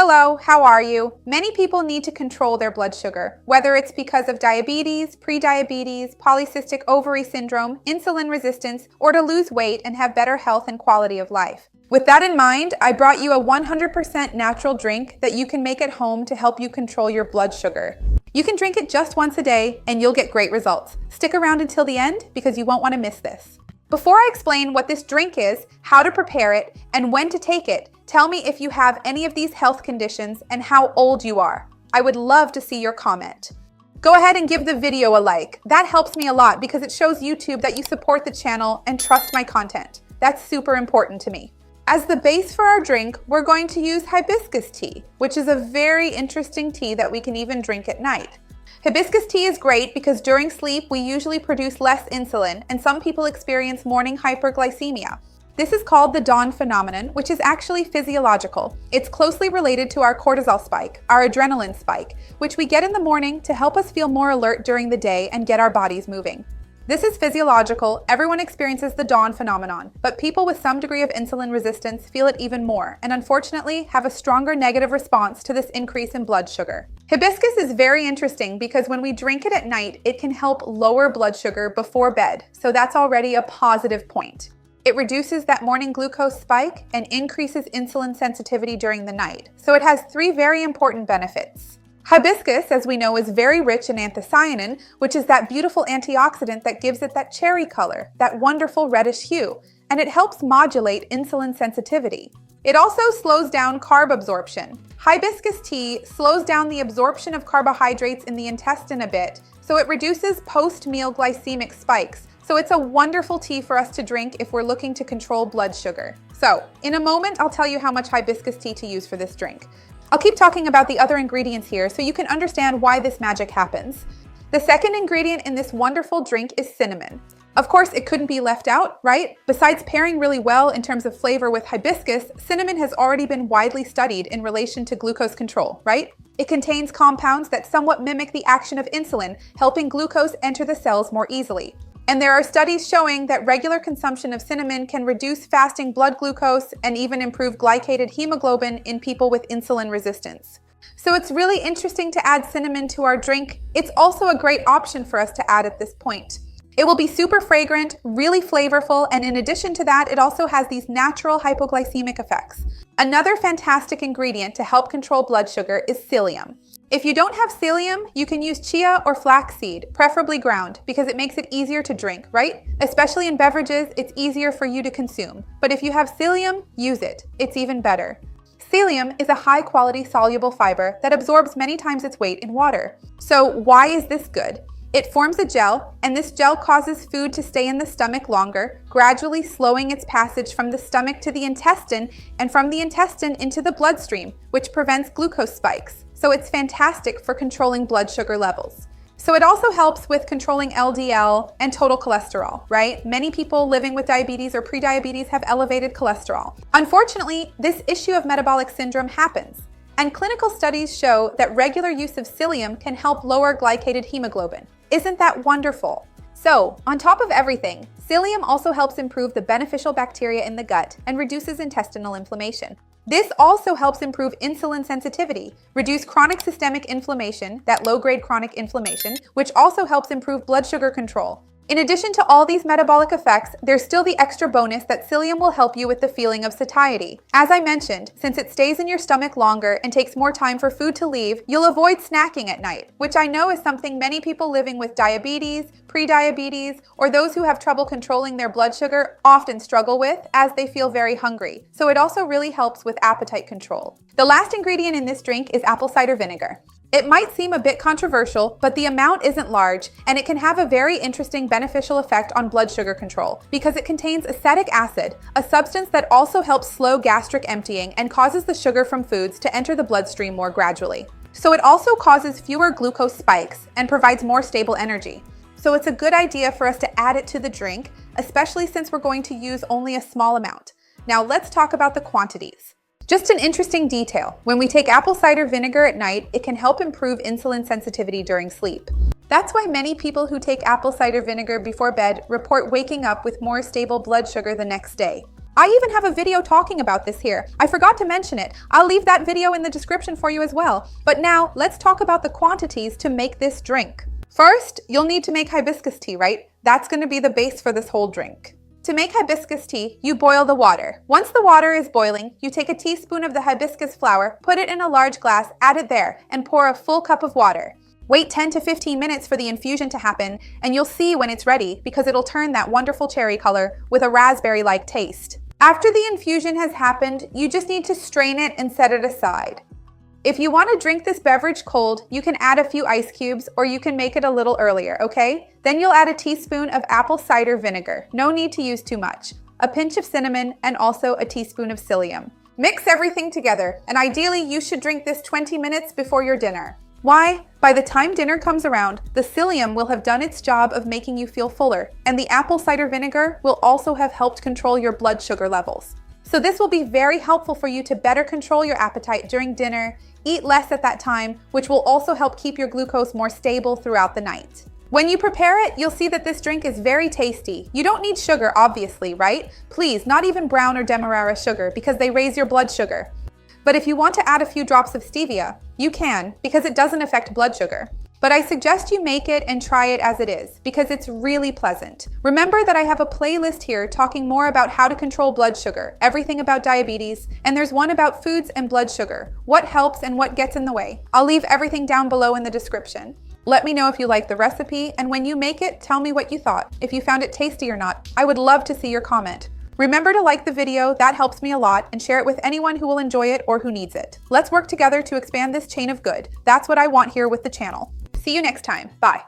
Hello, how are you? Many people need to control their blood sugar, whether it's because of diabetes, prediabetes, polycystic ovary syndrome, insulin resistance, or to lose weight and have better health and quality of life. With that in mind, I brought you a 100% natural drink that you can make at home to help you control your blood sugar. You can drink it just once a day and you'll get great results. Stick around until the end because you won't want to miss this. Before I explain what this drink is, how to prepare it, and when to take it, tell me if you have any of these health conditions and how old you are. I would love to see your comment. Go ahead and give the video a like. That helps me a lot because it shows YouTube that you support the channel and trust my content. That's super important to me. As the base for our drink, we're going to use hibiscus tea, which is a very interesting tea that we can even drink at night. Hibiscus tea is great because during sleep we usually produce less insulin and some people experience morning hyperglycemia. This is called the dawn phenomenon, which is actually physiological. It's closely related to our cortisol spike, our adrenaline spike, which we get in the morning to help us feel more alert during the day and get our bodies moving. This is physiological. Everyone experiences the dawn phenomenon, but people with some degree of insulin resistance feel it even more and unfortunately have a stronger negative response to this increase in blood sugar. Hibiscus is very interesting because when we drink it at night, it can help lower blood sugar before bed, so that's already a positive point. It reduces that morning glucose spike and increases insulin sensitivity during the night, so it has three very important benefits. Hibiscus, as we know, is very rich in anthocyanin, which is that beautiful antioxidant that gives it that cherry color, that wonderful reddish hue, and it helps modulate insulin sensitivity. It also slows down carb absorption. Hibiscus tea slows down the absorption of carbohydrates in the intestine a bit, so it reduces post-meal glycemic spikes. So it's a wonderful tea for us to drink if we're looking to control blood sugar. So, in a moment, I'll tell you how much hibiscus tea to use for this drink. I'll keep talking about the other ingredients here so you can understand why this magic happens. The second ingredient in this wonderful drink is cinnamon. Of course, it couldn't be left out, right? Besides pairing really well in terms of flavor with hibiscus, cinnamon has already been widely studied in relation to glucose control, right? It contains compounds that somewhat mimic the action of insulin, helping glucose enter the cells more easily. And there are studies showing that regular consumption of cinnamon can reduce fasting blood glucose and even improve glycated hemoglobin in people with insulin resistance. So it's really interesting to add cinnamon to our drink. It's also a great option for us to add at this point. It will be super fragrant, really flavorful, and in addition to that, it also has these natural hypoglycemic effects. Another fantastic ingredient to help control blood sugar is psyllium. If you don't have psyllium, you can use chia or flaxseed, preferably ground, because it makes it easier to drink, right? Especially in beverages, it's easier for you to consume. But if you have psyllium, use it. It's even better. Psyllium is a high-quality soluble fiber that absorbs many times its weight in water. So why is this good? It forms a gel, and this gel causes food to stay in the stomach longer, gradually slowing its passage from the stomach to the intestine and from the intestine into the bloodstream, which prevents glucose spikes. So it's fantastic for controlling blood sugar levels. So it also helps with controlling LDL and total cholesterol, right? Many people living with diabetes or prediabetes have elevated cholesterol. Unfortunately, this issue of metabolic syndrome happens. And clinical studies show that regular use of psyllium can help lower glycated hemoglobin. Isn't that wonderful? So, on top of everything, psyllium also helps improve the beneficial bacteria in the gut and reduces intestinal inflammation. This also helps improve insulin sensitivity, reduce chronic systemic inflammation, that low-grade chronic inflammation, which also helps improve blood sugar control. In addition to all these metabolic effects, there's still the extra bonus that psyllium will help you with the feeling of satiety. As I mentioned, since it stays in your stomach longer and takes more time for food to leave, you'll avoid snacking at night, which I know is something many people living with diabetes, prediabetes, or those who have trouble controlling their blood sugar often struggle with as they feel very hungry. So it also really helps with appetite control. The last ingredient in this drink is apple cider vinegar. It might seem a bit controversial, but the amount isn't large, and it can have a very interesting beneficial effect on blood sugar control because it contains acetic acid, a substance that also helps slow gastric emptying and causes the sugar from foods to enter the bloodstream more gradually. So it also causes fewer glucose spikes and provides more stable energy. So it's a good idea for us to add it to the drink, especially since we're going to use only a small amount. Now let's talk about the quantities. Just an interesting detail, when we take apple cider vinegar at night, it can help improve insulin sensitivity during sleep. That's why many people who take apple cider vinegar before bed report waking up with more stable blood sugar the next day. I even have a video talking about this here. I forgot to mention it. I'll leave that video in the description for you as well. But now let's talk about the quantities to make this drink. First, you'll need to make hibiscus tea, right? That's going to be the base for this whole drink. To make hibiscus tea, you boil the water. Once the water is boiling, you take a teaspoon of the hibiscus flower, put it in a large glass, add it there, and pour a full cup of water. Wait 10 to 15 minutes for the infusion to happen, and you'll see when it's ready because it'll turn that wonderful cherry color with a raspberry-like taste. After the infusion has happened, you just need to strain it and set it aside. If you want to drink this beverage cold, you can add a few ice cubes or you can make it a little earlier, okay? Then you'll add a teaspoon of apple cider vinegar. No need to use too much. A pinch of cinnamon and also a teaspoon of psyllium. Mix everything together, and ideally you should drink this 20 minutes before your dinner. Why? By the time dinner comes around, the psyllium will have done its job of making you feel fuller, and the apple cider vinegar will also have helped control your blood sugar levels. So this will be very helpful for you to better control your appetite during dinner, eat less at that time, which will also help keep your glucose more stable throughout the night. When you prepare it, you'll see that this drink is very tasty. You don't need sugar, obviously, right? Please, not even brown or demerara sugar because they raise your blood sugar. But if you want to add a few drops of stevia, you can because it doesn't affect blood sugar. But I suggest you make it and try it as it is because it's really pleasant. Remember that I have a playlist here talking more about how to control blood sugar, everything about diabetes, and there's one about foods and blood sugar, what helps and what gets in the way. I'll leave everything down below in the description. Let me know if you like the recipe, and when you make it, tell me what you thought. If you found it tasty or not, I would love to see your comment. Remember to like the video, that helps me a lot, and share it with anyone who will enjoy it or who needs it. Let's work together to expand this chain of good. That's what I want here with the channel. See you next time. Bye.